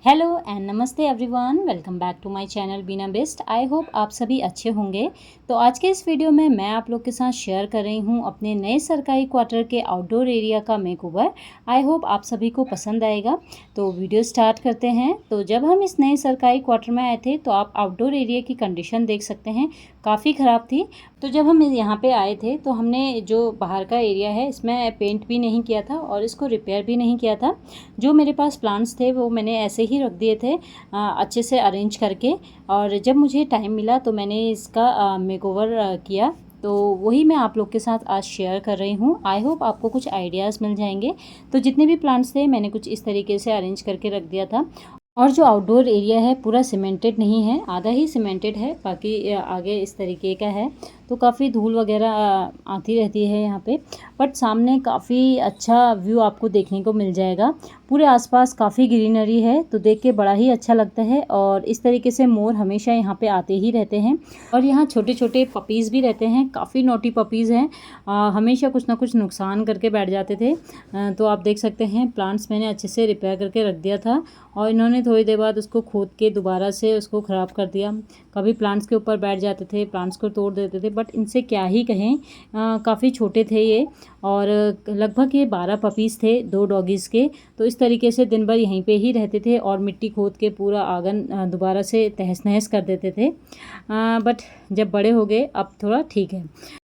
Hello and नमस्ते everyone, welcome back to my channel Beena best. I hope आप सभी अच्छे होंगे। तो आज के इस वीडियो में मैं आप लोग के साथ शेयर कर रही हूँ अपने नए सरकारी क्वार्टर के आउटडोर एरिया का मेकओवर। आई होप आप सभी को पसंद आएगा। तो वीडियो स्टार्ट करते हैं। तो जब हम इस नए सरकारी क्वार्टर में आए थे तो आप आउटडोर एरिया की कंडीशन देख सकते हैं, काफ़ी ख़राब थी। तो जब हम यहाँ पे आए थे तो हमने जो बाहर का एरिया है इसमें पेंट भी नहीं किया था और इसको रिपेयर भी नहीं किया था। जो मेरे पास प्लांट्स थे वो मैंने ऐसे ही रख दिए थे अच्छे से अरेंज करके। और जब मुझे टाइम मिला तो मैंने इसका मेकओवर किया। तो वही मैं आप लोग के साथ आज शेयर कर रही हूँ। आई होप आपको कुछ आइडियाज़ मिल जाएंगे। तो जितने भी प्लांट्स थे मैंने कुछ इस तरीके से अरेंज करके रख दिया था। और जो आउटडोर एरिया है पूरा सीमेंटेड नहीं है, आधा ही सीमेंटेड है, बाकी आगे इस तरीके का है। तो काफ़ी धूल वगैरह आती रहती है यहाँ पे, बट सामने काफ़ी अच्छा व्यू आपको देखने को मिल जाएगा। पूरे आसपास काफ़ी ग्रीनरी है तो देख के बड़ा ही अच्छा लगता है। और इस तरीके से मोर हमेशा यहाँ पे आते ही रहते हैं। और यहाँ छोटे छोटे पपीज़ भी रहते हैं, काफ़ी नोटी पपीज़ हैं। हमेशा कुछ ना कुछ नुकसान करके बैठ जाते थे। तो आप देख सकते हैं प्लांट्स मैंने अच्छे से रिपेयर करके रख दिया था और इन्होंने थोड़ी देर बाद उसको खोद के दोबारा से उसको ख़राब कर दिया। कभी प्लांट्स के ऊपर बैठ जाते थे, प्लांट्स को तोड़ देते थे, बट इनसे क्या ही कहें, काफ़ी छोटे थे ये। और लगभग ये 12 पपीज़ थे, 2 डॉगीज़ के। तो इस तरीके से दिन भर यहीं पे ही रहते थे और मिट्टी खोद के पूरा आंगन दोबारा से तहस नहस कर देते थे। बट जब बड़े हो गए अब थोड़ा ठीक है।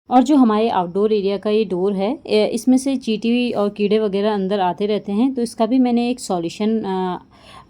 और जो हमारे आउटडोर एरिया का ये डोर है, इसमें से चींटी और कीड़े वगैरह अंदर आते रहते हैं। तो इसका भी मैंने एक सॉल्यूशन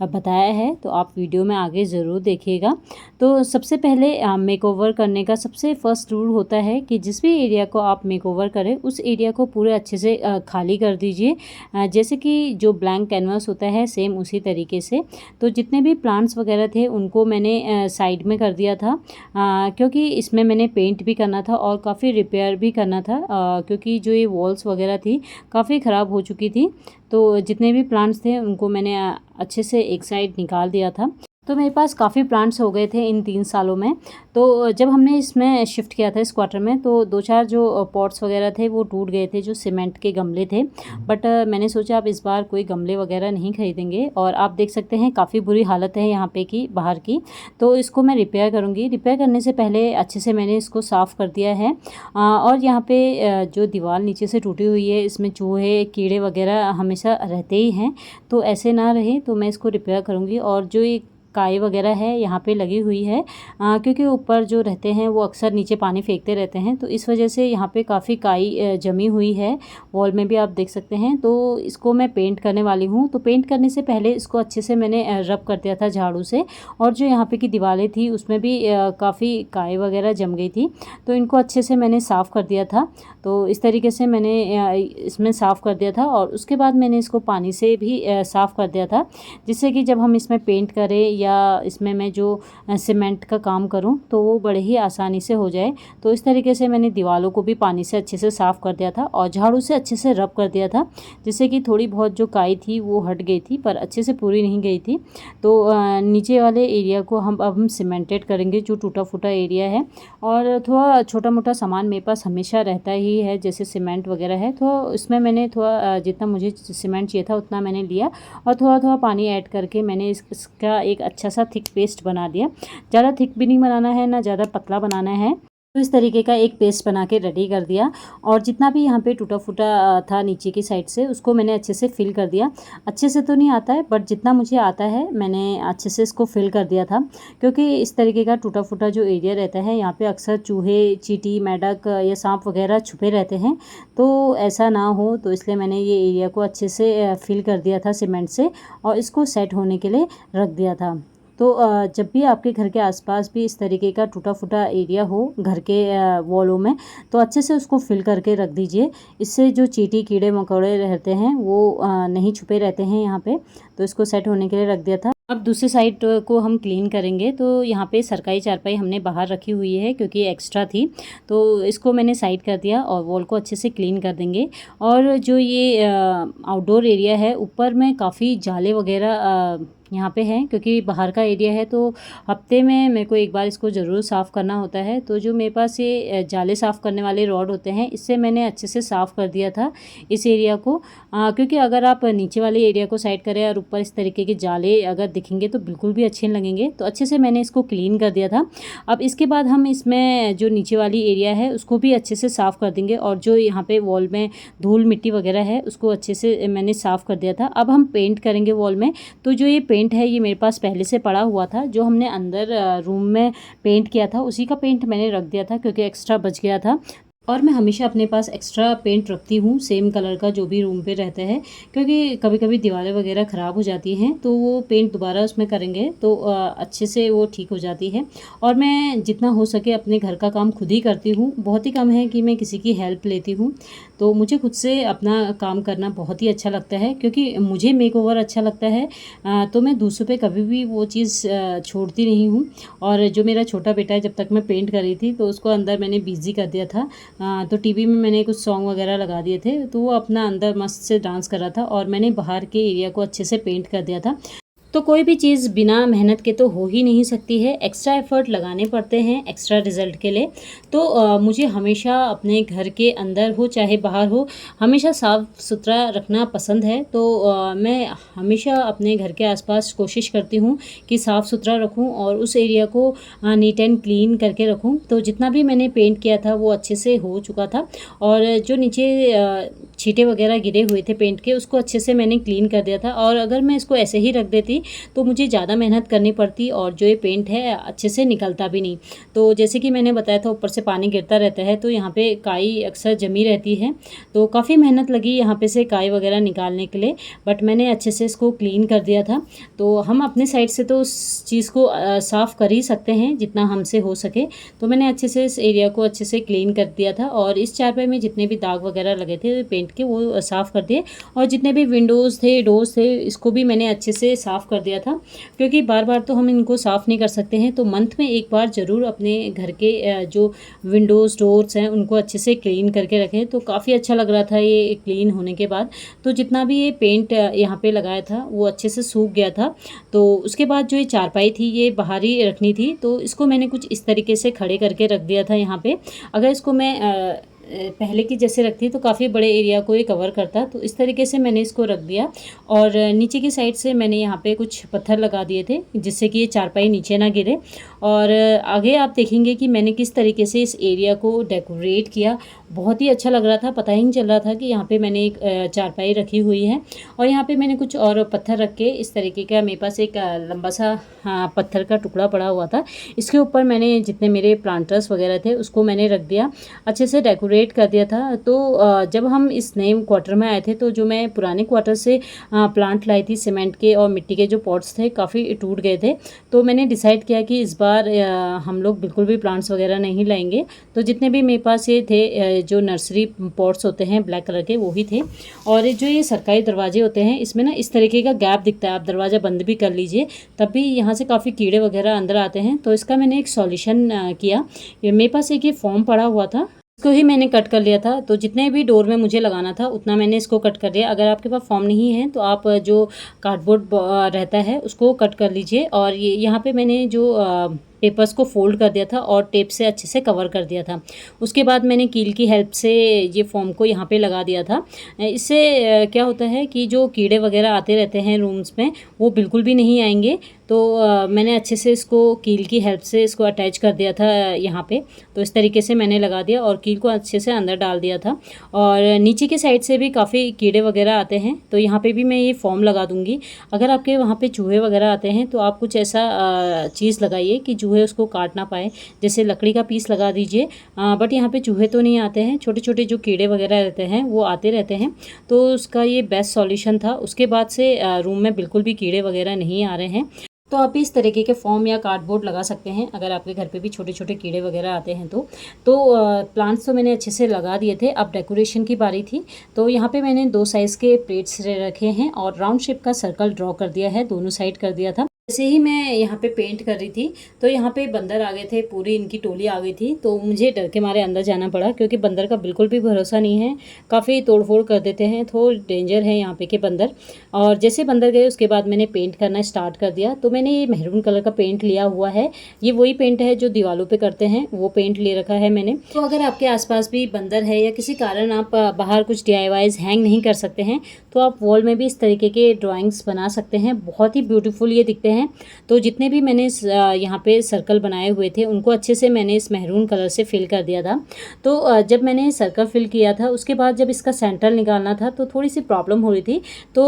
बताया है, तो आप वीडियो में आगे ज़रूर देखिएगा। तो सबसे पहले मेकओवर करने का सबसे फर्स्ट रूल होता है कि जिस भी एरिया को आप मेकओवर करें उस एरिया को पूरे अच्छे से खाली कर दीजिए। जैसे कि जो ब्लैंक कैनवास होता है सेम उसी तरीके से। तो जितने भी प्लांट्स वगैरह थे उनको मैंने साइड में कर दिया था, क्योंकि इसमें मैंने पेंट भी करना था और काफ़ी रिपेयर भी करना था, क्योंकि जो ये वॉल्स वगैरह थी काफ़ी ख़राब हो चुकी थी। तो जितने भी प्लांट्स थे उनको मैंने अच्छे से एक साइड निकाल दिया था। तो मेरे पास काफ़ी प्लांट्स हो गए थे इन 3 सालों में। तो जब हमने इसमें शिफ्ट किया था इस क्वार्टर में तो 2-4 जो पॉट्स वगैरह थे वो टूट गए थे, जो सीमेंट के गमले थे। बट मैंने सोचा अब इस बार कोई गमले वगैरह नहीं खरीदेंगे। और आप देख सकते हैं काफ़ी बुरी हालत है यहाँ पे की बाहर की। तो इसको मैं रिपेयर करूँगी। रिपेयर करने से पहले अच्छे से मैंने इसको साफ़ कर दिया है। और यहाँ पे जो दीवार नीचे से टूटी हुई है इसमें चूहे कीड़े वगैरह हमेशा रहते ही हैं। तो ऐसे ना रहे तो मैं इसको रिपेयर करूँगी। और जो ये काई वगैरह है यहाँ पे लगी हुई है, क्योंकि ऊपर जो रहते हैं वो अक्सर नीचे पानी फेंकते रहते हैं। तो इस वजह से यहाँ पे काफ़ी काई जमी हुई है। वॉल में भी आप देख सकते हैं। तो इसको मैं पेंट करने वाली हूँ। तो पेंट करने से पहले इसको अच्छे से मैंने रब कर दिया था झाड़ू से। और जो यहाँ पे की दीवारें थी उसमें भी काफ़ी काई वगैरह जम गई थी। तो इनको अच्छे से मैंने साफ़ कर दिया था। तो इस तरीके से मैंने इसमें साफ़ कर दिया था और उसके बाद मैंने इसको पानी से भी साफ़ कर दिया था, जिससे कि जब हम इसमें पेंट करें या इसमें मैं जो सीमेंट का काम करूं तो वो बड़े ही आसानी से हो जाए। तो इस तरीके से मैंने दीवारों को भी पानी से अच्छे से साफ़ कर दिया था और झाड़ू से अच्छे से रब कर दिया था, जिससे कि थोड़ी बहुत जो काई थी वो हट गई थी पर अच्छे से पूरी नहीं गई थी। तो नीचे वाले एरिया को हम सीमेंटेड करेंगे, जो टूटा फूटा एरिया है। और थोड़ा छोटा मोटा सामान मेरे पास हमेशा रहता ही है, जैसे सीमेंट वगैरह है। तो इसमें मैंने थोड़ा जितना मुझे सीमेंट चाहिए था उतना मैंने लिया और थोड़ा थोड़ा पानी ऐड करके मैंने इसका एक अच्छा सा थिक पेस्ट बना दिया। ज़्यादा थिक भी नहीं बनाना है ना ज़्यादा पतला बनाना है। तो इस तरीके का एक पेस्ट बना के रेडी कर दिया। और जितना भी यहाँ पे टूटा फूटा था नीचे की साइड से उसको मैंने अच्छे से फिल कर दिया। अच्छे से तो नहीं आता है बट जितना मुझे आता है मैंने अच्छे से इसको फिल कर दिया था, क्योंकि इस तरीके का टूटा फूटा जो एरिया रहता है यहाँ पे अक्सर चूहे, चींटी, मेंढक या सांप वगैरह छुपे रहते हैं। तो ऐसा ना हो तो इसलिए मैंने ये एरिया को अच्छे से फिल कर दिया था सीमेंट से और इसको सेट होने के लिए रख दिया था। तो जब भी आपके घर के आसपास भी इस तरीके का टूटा फूटा एरिया हो घर के वॉलों में, तो अच्छे से उसको फिल करके रख दीजिए। इससे जो चींटी कीड़े मकोड़े रहते हैं वो नहीं छुपे रहते हैं यहाँ पे। तो इसको सेट होने के लिए रख दिया था। अब दूसरी साइड को हम क्लीन करेंगे। तो यहाँ पे सरकारी चारपाई हमने बाहर रखी हुई है क्योंकि एक्स्ट्रा थी, तो इसको मैंने साइड कर दिया और वॉल को अच्छे से क्लीन कर देंगे। और जो ये आउटडोर एरिया है, ऊपर में काफ़ी जाले वगैरह यहाँ पे हैं क्योंकि बाहर का एरिया है, तो हफ्ते में मेरे को एक बार इसको ज़रूर साफ़ करना होता है। तो जो मेरे पास ये जाले साफ़ करने वाले रॉड होते हैं, इससे मैंने अच्छे से साफ़ कर दिया था इस एरिया को। क्योंकि अगर आप नीचे वाले एरिया को साइड करें और ऊपर इस तरीके के जाले अगर दिखेंगे तो बिल्कुल भी अच्छे नहीं लगेंगे। तो अच्छे से मैंने इसको क्लीन कर दिया था। अब इसके बाद हम इसमें जो नीचे वाली एरिया है उसको भी अच्छे से साफ़ कर देंगे, और जो यहाँ पे वॉल में धूल मिट्टी वगैरह है उसको अच्छे से मैंने साफ़ कर दिया था। अब हम पेंट करेंगे वॉल में। तो जो ये पेंट है ये मेरे पास पहले से पड़ा हुआ था, जो हमने अंदर रूम में पेंट किया था उसी का पेंट मैंने रख दिया था क्योंकि एक्स्ट्रा बच गया था। और मैं हमेशा अपने पास एक्स्ट्रा पेंट रखती हूँ सेम कलर का जो भी रूम पे रहता है, क्योंकि कभी कभी दीवारें वगैरह ख़राब हो जाती हैं तो वो पेंट दोबारा उसमें करेंगे तो अच्छे से वो ठीक हो जाती है। और मैं जितना हो सके अपने घर का काम खुद ही करती हूँ, बहुत ही कम है कि मैं किसी की हेल्प लेती हूँ। तो मुझे खुद से अपना काम करना बहुत ही अच्छा लगता है क्योंकि मुझे मेकओवर अच्छा लगता है। तो मैं दूसरों पे कभी भी वो चीज़ छोड़ती नहीं हूँ। और जो मेरा छोटा बेटा है, जब तक मैं पेंट कर रही थी तो उसको अंदर मैंने बिज़ी कर दिया था। तो टीवी में मैंने कुछ सॉन्ग वगैरह लगा दिए थे, तो वो अपना अंदर मस्त से डांस कर रहा था और मैंने बाहर के एरिया को अच्छे से पेंट कर दिया था। तो कोई भी चीज़ बिना मेहनत के तो हो ही नहीं सकती है, एक्स्ट्रा एफ़र्ट लगाने पड़ते हैं एक्स्ट्रा रिज़ल्ट के लिए। तो मुझे हमेशा अपने घर के अंदर हो चाहे बाहर हो, हमेशा साफ़ सुथरा रखना पसंद है। तो मैं हमेशा अपने घर के आसपास कोशिश करती हूँ कि साफ़ सुथरा रखूँ और उस एरिया को नीट एंड क्लीन करके रखूँ। तो जितना भी मैंने पेंट किया था वो अच्छे से हो चुका था, और जो नीचे छींटे वगैरह गिरे हुए थे पेंट के उसको अच्छे से मैंने क्लीन कर दिया था। और अगर मैं इसको ऐसे ही रख देती तो मुझे ज़्यादा मेहनत करनी पड़ती और जो ये पेंट है अच्छे से निकलता भी नहीं। तो जैसे कि मैंने बताया था ऊपर से पानी गिरता रहता है तो यहाँ पे काई अक्सर जमी रहती है, तो काफ़ी मेहनत लगी यहाँ पे से काई वगैरह निकालने के लिए, बट मैंने अच्छे से इसको क्लीन कर दिया था। तो हम अपने साइड से तो उस चीज़ को साफ़ कर ही सकते हैं जितना हमसे हो सके। तो मैंने अच्छे से इस एरिया को अच्छे से क्लीन कर दिया था, और इस चारपाई में जितने भी दाग वगैरह लगे थे पेंट के वो साफ़ कर दिए, और जितने भी विंडोज़ थे डोर्स थे इसको भी मैंने अच्छे से साफ़ कर दिया था। क्योंकि बार बार तो हम इनको साफ़ नहीं कर सकते हैं, तो मंथ में एक बार ज़रूर अपने घर के जो विंडोज़ डोर्स हैं उनको अच्छे से क्लीन करके रखें। तो काफ़ी अच्छा लग रहा था ये क्लीन होने के बाद। तो जितना भी ये पेंट यहाँ पे लगाया था वो अच्छे से सूख गया था। तो उसके बाद जो ये चारपाई थी ये बाहर ही रखनी थी, तो इसको मैंने कुछ इस तरीके से खड़े करके रख दिया था यहाँ पे। अगर इसको मैं पहले की जैसे रखती तो काफ़ी बड़े एरिया को ये कवर करता, तो इस तरीके से मैंने इसको रख दिया। और नीचे की साइड से मैंने यहाँ पे कुछ पत्थर लगा दिए थे जिससे कि ये चारपाई नीचे ना गिरे। और आगे आप देखेंगे कि मैंने किस तरीके से इस एरिया को डेकोरेट किया, बहुत ही अच्छा लग रहा था, पता ही नहीं चल रहा था कि यहाँ पे मैंने एक चारपाई रखी हुई है। और यहाँ पे मैंने कुछ और पत्थर रख के इस तरीके का, मेरे पास एक लंबा सा पत्थर का टुकड़ा पड़ा हुआ था, इसके ऊपर मैंने जितने मेरे प्लांटर्स वगैरह थे उसको मैंने रख दिया, अच्छे से डेकोरेट कर दिया था। तो जब हम इस नए क्वार्टर में आए थे तो जो मैं पुराने क्वार्टर से प्लांट लाई थी सीमेंट के और मिट्टी के जो पॉट्स थे काफ़ी टूट गए थे, तो मैंने डिसाइड किया कि इस बार हम लोग बिल्कुल भी प्लांट्स वगैरह नहीं लाएंगे। तो जितने भी मेरे पास ये थे जो नर्सरी पॉट्स होते हैं ब्लैक कलर के वो ही थे। और जो ये सरकारी दरवाजे होते हैं इसमें ना इस तरीके का गैप दिखता है, आप दरवाज़ा बंद भी कर लीजिए तब भी यहाँ से काफ़ी कीड़े वगैरह अंदर आते हैं। तो इसका मैंने एक सॉल्यूशन किया, मेरे पास एक ये फॉर्म पड़ा हुआ था, इसको ही मैंने कट कर लिया था। तो जितने भी डोर में मुझे लगाना था उतना मैंने इसको कट कर लिया। अगर आपके पास फॉर्म नहीं है तो आप जो कार्डबोर्ड रहता है उसको कट कर लीजिए। और ये यहाँ पे मैंने जो पेपर्स को फोल्ड कर दिया था और टेप से अच्छे से कवर कर दिया था। उसके बाद मैंने कील की हेल्प से ये फॉर्म को यहाँ पे लगा दिया था। इससे क्या होता है कि जो कीड़े वगैरह आते रहते हैं रूम्स में वो बिल्कुल भी नहीं आएंगे। तो मैंने अच्छे से इसको कील की हेल्प से इसको अटैच कर दिया था यहाँ पे। तो इस तरीके से मैंने लगा दिया और कील को अच्छे से अंदर डाल दिया था। और नीचे की साइड से भी काफ़ी कीड़े वगैरह आते हैं तो यहाँ पे भी मैं ये फॉर्म लगा दूँगी। अगर आपके वहाँ पे चूहे वगैरह आते हैं तो आप कुछ ऐसा चीज़ लगाइए कि चूहे उसको काट ना पाए, जैसे लकड़ी का पीस लगा दीजिए। बट यहाँ पे चूहे तो नहीं आते हैं, छोटे छोटे जो कीड़े वगैरह रहते हैं वो आते रहते हैं। तो उसका ये बेस्ट सॉल्यूशन था। उसके बाद से रूम में बिल्कुल भी कीड़े वगैरह नहीं आ रहे हैं। तो आप इस तरीके के फ़ोम या कार्डबोर्ड लगा सकते हैं अगर आपके घर पे भी छोटे छोटे कीड़े वगैरह आते हैं तो प्लांट्स तो मैंने अच्छे से लगा दिए थे। अब डेकोरेशन की बारी थी। तो यहाँ पे मैंने 2 साइज़ के प्लेट्स रखे हैं और राउंड शेप का सर्कल ड्रॉ कर दिया है, दोनों साइड कर दिया था। जैसे ही मैं यहाँ पे पेंट कर रही थी तो यहाँ पे बंदर आ गए थे, पूरी इनकी टोली आ गई थी। तो मुझे डर के मारे अंदर जाना पड़ा क्योंकि बंदर का बिल्कुल भी भरोसा नहीं है, काफ़ी तोड़-फोड़ कर देते हैं, थोड़ा डेंजर है यहाँ पे के बंदर। और जैसे बंदर गए उसके बाद मैंने पेंट करना स्टार्ट कर दिया। तो मैंने ये मेहरून कलर का पेंट लिया हुआ है, ये वही पेंट है जो दीवारों पे करते हैं, वो पेंट ले रखा है मैंने। तो अगर आपके आसपास भी बंदर है या किसी कारण आप बाहर कुछ DIYs हैंग नहीं कर सकते हैं तो आप वॉल में भी इस तरीके के ड्राइंग्स बना सकते हैं, बहुत ही ब्यूटीफुल ये दिखते हैं। तो जितने भी मैंने यहाँ पे सर्कल बनाए हुए थे उनको अच्छे से मैंने इस मेहरून कलर से फिल कर दिया था। तो जब मैंने सर्कल फिल किया था उसके बाद जब इसका सेंटर निकालना था तो थोड़ी सी प्रॉब्लम हो रही थी। तो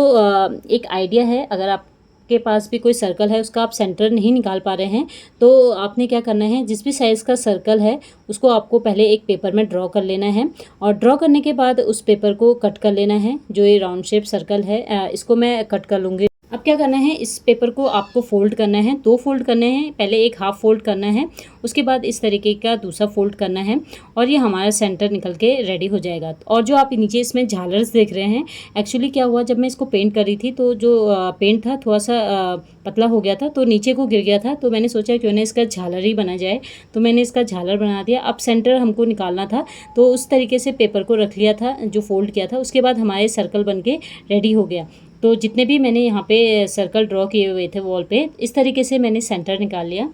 एक आइडिया है, अगर आप के पास भी कोई सर्कल है उसका आप सेंटर नहीं निकाल पा रहे हैं तो आपने क्या करना है, जिस भी साइज़ का सर्कल है उसको आपको पहले एक पेपर में ड्रॉ कर लेना है और ड्रॉ करने के बाद उस पेपर को कट कर लेना है। जो ये राउंड शेप सर्कल है इसको मैं कट कर लूँगी। अब क्या करना है, इस पेपर को आपको फोल्ड करना है, 2 फोल्ड करने हैं। पहले एक हाफ फोल्ड करना है, उसके बाद इस तरीके का दूसरा फोल्ड करना है और ये हमारा सेंटर निकल के रेडी हो जाएगा। और जो आप नीचे इसमें झालर्स देख रहे हैं, एक्चुअली क्या हुआ, जब मैं इसको पेंट कर रही थी तो जो पेंट था थोड़ा सा पतला हो गया था तो नीचे को गिर गया था। तो मैंने सोचा क्यों ना इसका झालर ही बना जाए, तो मैंने इसका झालर बना दिया। अब सेंटर हमको निकालना था तो उस तरीके से पेपर को रख लिया था जो फोल्ड किया था, उसके बाद हमारे सर्कल बन के रेडी हो गया। तो जितने भी मैंने यहाँ पे सर्कल ड्रॉ किए हुए थे वॉल पे, इस तरीके से मैंने सेंटर निकाल लिया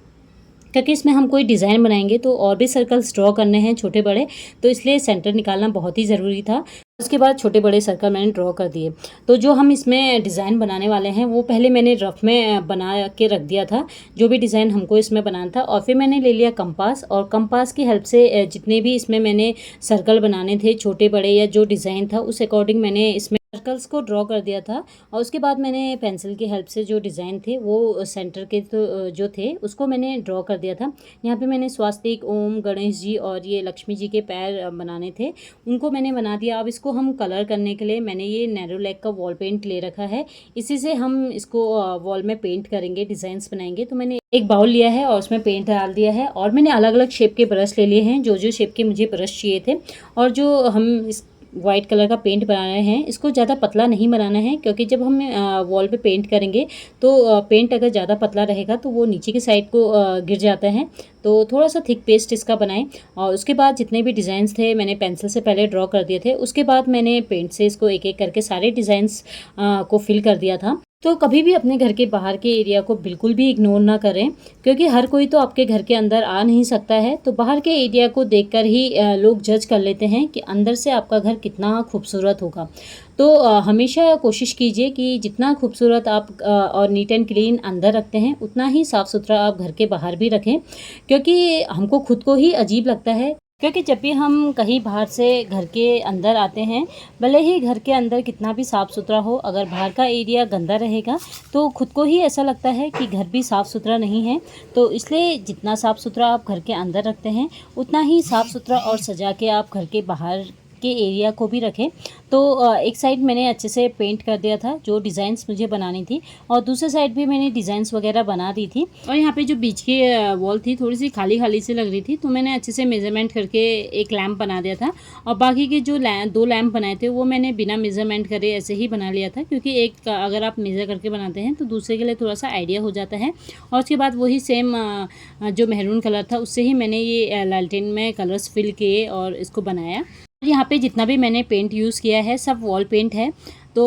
क्योंकि इसमें हम कोई डिज़ाइन बनाएंगे तो और भी सर्कल्स ड्रॉ करने हैं छोटे बड़े, तो इसलिए सेंटर निकालना बहुत ही ज़रूरी था। उसके बाद छोटे बड़े सर्कल मैंने ड्रॉ कर दिए। तो जो हम इसमें डिज़ाइन बनाने वाले हैं वो पहले मैंने रफ में बना के रख दिया था, जो भी डिज़ाइन हमको इसमें बनाना था। और फिर मैंने ले लिया कंपास और कंपास की हेल्प से जितने भी इसमें मैंने सर्कल बनाने थे छोटे बड़े या जो डिज़ाइन था उस अकॉर्डिंग मैंने इसमें सर्कल्स को ड्रॉ कर दिया था। और उसके बाद मैंने पेंसिल की हेल्प से जो डिज़ाइन थे वो सेंटर के तो जो थे उसको मैंने ड्रॉ कर दिया था। यहाँ पे मैंने स्वास्तिक, ओम, गणेश जी और ये लक्ष्मी जी के पैर बनाने थे, उनको मैंने बना दिया। अब इसको हम कलर करने के लिए मैंने ये नैरो लैक का वॉल पेंट ले रखा है, इसी से हम इसको वॉल में पेंट करेंगे, डिज़ाइंस बनाएंगे। तो मैंने एक बाउल लिया है और उसमें पेंट डाल दिया है और मैंने अलग अलग शेप के ब्रश ले लिए हैं, जो जो शेप के मुझे ब्रश चाहिए थे। और जो हम इस वाइट कलर का पेंट बना रहे हैं इसको ज़्यादा पतला नहीं बनाना है, क्योंकि जब हम वॉल पे पेंट करेंगे तो पेंट अगर ज़्यादा पतला रहेगा तो वो नीचे की साइड को गिर जाता है। तो थोड़ा सा थिक पेस्ट इसका बनाएं। और उसके बाद जितने भी डिज़ाइंस थे मैंने पेंसिल से पहले ड्रॉ कर दिए थे, उसके बाद मैंने पेंट से इसको एक एक करके सारे डिज़ाइंस को फिल कर दिया था। तो कभी भी अपने घर के बाहर के एरिया को बिल्कुल भी इग्नोर ना करें, क्योंकि हर कोई तो आपके घर के अंदर आ नहीं सकता है। तो बाहर के एरिया को देखकर ही लोग जज कर लेते हैं कि अंदर से आपका घर कितना खूबसूरत होगा। तो हमेशा कोशिश कीजिए कि जितना खूबसूरत आप और नीट एंड क्लीन अंदर रखते हैं उतना ही साफ़ सुथरा आप घर के बाहर भी रखें, क्योंकि हमको खुद को ही अजीब लगता है। क्योंकि जब भी हम कहीं बाहर से घर के अंदर आते हैं, भले ही घर के अंदर कितना भी साफ़ सुथरा हो, अगर बाहर का एरिया गंदा रहेगा तो खुद को ही ऐसा लगता है कि घर भी साफ़ सुथरा नहीं है। तो इसलिए जितना साफ़ सुथरा आप घर के अंदर रखते हैं उतना ही साफ़ सुथरा और सजा के आप घर के बाहर के एरिया को भी रखें। तो एक साइड मैंने अच्छे से पेंट कर दिया था जो डिज़ाइंस मुझे बनानी थी, और दूसरे साइड भी मैंने डिज़ाइंस वगैरह बना दी थी। और यहाँ पे जो बीच की वॉल थी थोड़ी सी खाली खाली से लग रही थी, तो मैंने अच्छे से मेज़रमेंट करके एक लैम्प बना दिया था। और बाकी के जो 2 लैम्प बनाए थे वो मैंने बिना मेज़रमेंट करे ऐसे ही बना लिया था, क्योंकि एक अगर आप मेज़र करके बनाते हैं तो दूसरे के लिए थोड़ा सा आइडिया हो जाता है। और उसके बाद वही सेम जो मेहरून कलर था उससे ही मैंने ये लालटेन में कलर्स फिल किए और इसको बनाया। यहाँ पे जितना भी मैंने पेंट यूज़ किया है सब वॉल पेंट है। तो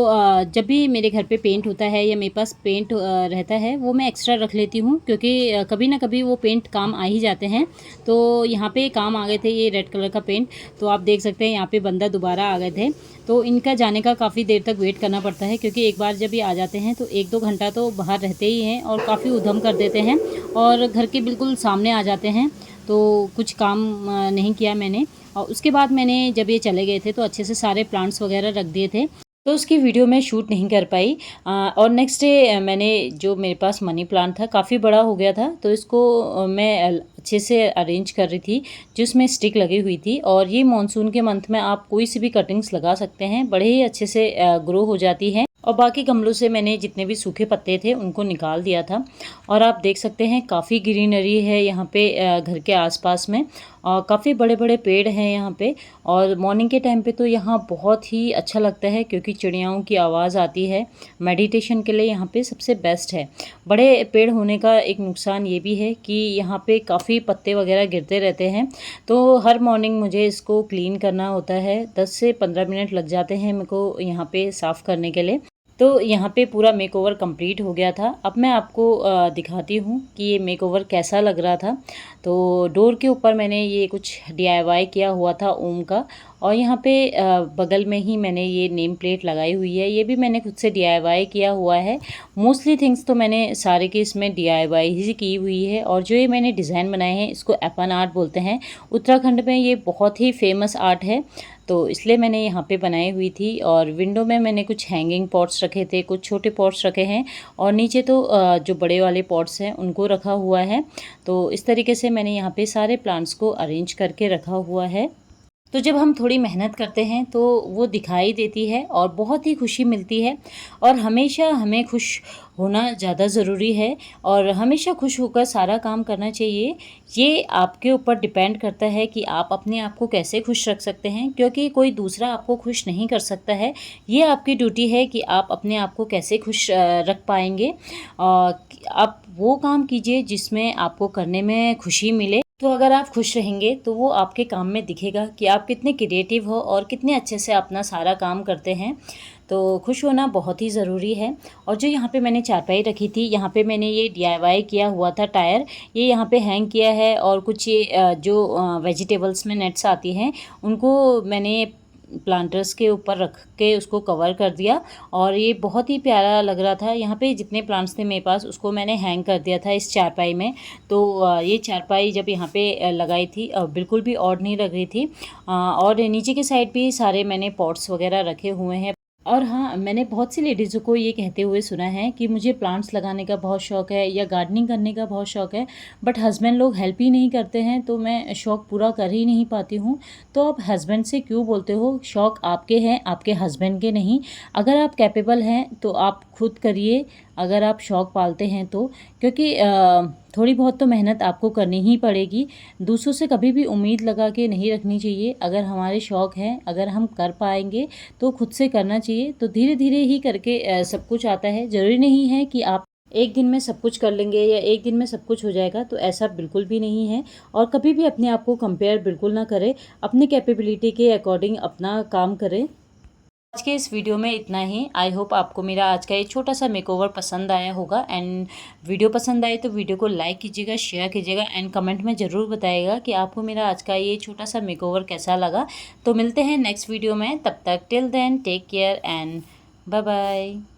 जब भी मेरे घर पे पेंट होता है या मेरे पास पेंट रहता है वो मैं एक्स्ट्रा रख लेती हूँ, क्योंकि कभी ना कभी वो पेंट काम आ ही जाते हैं। तो यहाँ पे काम आ गए थे ये रेड कलर का पेंट। तो आप देख सकते हैं यहाँ पे बंदा दोबारा आ गए थे, तो इनका जाने का काफ़ी देर तक वेट करना पड़ता है, क्योंकि एक बार जब ये आ जाते हैं तो 1-2 घंटा तो बाहर रहते ही हैं और काफ़ी उधम कर देते हैं और घर के बिल्कुल सामने आ जाते हैं। तो कुछ काम नहीं किया मैंने। और उसके बाद मैंने जब ये चले गए थे तो अच्छे से सारे प्लांट्स वगैरह रख दिए थे, तो उसकी वीडियो मैं शूट नहीं कर पाई। और नेक्स्ट डे मैंने जो मेरे पास मनी प्लांट था काफ़ी बड़ा हो गया था, तो इसको मैं अच्छे से अरेंज कर रही थी जिसमें स्टिक लगी हुई थी। और ये मानसून के मंथ में आप कोई सी भी कटिंग्स लगा सकते हैं, बड़े ही अच्छे से ग्रो हो जाती है। और बाकी गमलों से मैंने जितने भी सूखे पत्ते थे उनको निकाल दिया था। और आप देख सकते हैं काफ़ी ग्रीनरी है यहाँ पे घर के आसपास में, और काफ़ी बड़े बड़े पेड़ हैं यहाँ पे। और मॉर्निंग के टाइम पे तो यहाँ बहुत ही अच्छा लगता है क्योंकि चिड़ियाओं की आवाज़ आती है। मेडिटेशन के लिए यहाँ पे सबसे बेस्ट है। बड़े पेड़ होने का एक नुकसान ये भी है कि यहाँ पे काफ़ी पत्ते वगैरह गिरते रहते हैं, तो हर मॉर्निंग मुझे इसको क्लीन करना होता है। 10 से 15 मिनट लग जाते हैं मेरे को यहाँ पे साफ़ करने के लिए। तो यहाँ पे पूरा मेकओवर कंप्लीट हो गया था। अब मैं आपको दिखाती हूँ कि ये मेकओवर कैसा लग रहा था। तो डोर के ऊपर मैंने ये कुछ डीआईवाई किया हुआ था ओम का, और यहाँ पे बगल में ही मैंने ये नेम प्लेट लगाई हुई है, ये भी मैंने खुद से डीआईवाई किया हुआ है। मोस्टली थिंग्स तो मैंने सारे के इसमें डीआईवाई ही की हुई है। और जो ये मैंने डिज़ाइन बनाए हैं इसको एपन आर्ट बोलते हैं। उत्तराखंड में ये बहुत ही फेमस आर्ट है, तो इसलिए मैंने यहाँ पे बनाई हुई थी। और विंडो में मैंने कुछ हैंगिंग पॉट्स रखे थे, कुछ छोटे पॉट्स रखे हैं, और नीचे तो जो बड़े वाले पॉट्स हैं उनको रखा हुआ है। तो इस तरीके से मैंने यहाँ पे सारे प्लांट्स को अरेंज करके रखा हुआ है। तो जब हम थोड़ी मेहनत करते हैं तो वो दिखाई देती है और बहुत ही खुशी मिलती है। और हमेशा हमें खुश होना ज़्यादा ज़रूरी है, और हमेशा खुश होकर सारा काम करना चाहिए। ये आपके ऊपर डिपेंड करता है कि आप अपने आप को कैसे खुश रख सकते हैं, क्योंकि कोई दूसरा आपको खुश नहीं कर सकता है। ये आपकी ड्यूटी है कि आप अपने आप को कैसे खुश रख पाएंगे। आप वो काम कीजिए जिसमें आपको करने में खुशी मिले। तो अगर आप खुश रहेंगे तो वो आपके काम में दिखेगा कि आप कितने क्रिएटिव हो और कितने अच्छे से अपना सारा काम करते हैं। तो खुश होना बहुत ही ज़रूरी है। और जो यहाँ पे मैंने चारपाई रखी थी, यहाँ पे मैंने ये डीआईवाई किया हुआ था टायर, ये यहाँ पे हैंग किया है। और कुछ ये जो वेजिटेबल्स में नेट्स आती हैं उनको मैंने प्लांटर्स के ऊपर रख के उसको कवर कर दिया, और ये बहुत ही प्यारा लग रहा था। यहाँ पे जितने प्लांट्स थे मेरे पास उसको मैंने हैंग कर दिया था इस चारपाई में। तो ये चारपाई जब यहाँ पे लगाई थी बिल्कुल भी ऑड नहीं लग रही थी। और नीचे के साइड भी सारे मैंने पॉट्स वगैरह रखे हुए हैं। और हाँ, मैंने बहुत सी लेडीज़ों को ये कहते हुए सुना है कि मुझे प्लांट्स लगाने का बहुत शौक़ है या गार्डनिंग करने का बहुत शौक़ है, बट हस्बैंड लोग हेल्प ही नहीं करते हैं, तो मैं शौक़ पूरा कर ही नहीं पाती हूँ। तो आप हस्बैंड से क्यों बोलते हो? शौक़ आपके हैं, आपके हस्बैंड के नहीं। अगर आप कैपेबल हैं तो आप खुद करिए, अगर आप शौक़ पालते हैं तो। क्योंकि थोड़ी बहुत तो मेहनत आपको करनी ही पड़ेगी। दूसरों से कभी भी उम्मीद लगा के नहीं रखनी चाहिए। अगर हमारे शौक़ हैं, अगर हम कर पाएंगे तो खुद से करना चाहिए। तो धीरे धीरे ही करके सब कुछ आता है। ज़रूरी नहीं है कि आप एक दिन में सब कुछ कर लेंगे या एक दिन में सब कुछ हो जाएगा, तो ऐसा बिल्कुल भी नहीं है। और कभी भी अपने आप को कंपेयर बिल्कुल ना करें, अपनी कैपेबिलिटी के अकॉर्डिंग अपना काम करें। आज के इस वीडियो में इतना ही। आई होप आपको मेरा आज का ये छोटा सा मेकओवर पसंद आया होगा। एंड वीडियो पसंद आए तो वीडियो को लाइक कीजिएगा, शेयर कीजिएगा, एंड कमेंट में ज़रूर बताइएगा कि आपको मेरा आज का ये छोटा सा मेकओवर कैसा लगा। तो मिलते हैं नेक्स्ट वीडियो में, तब तक till then take care and bye bye.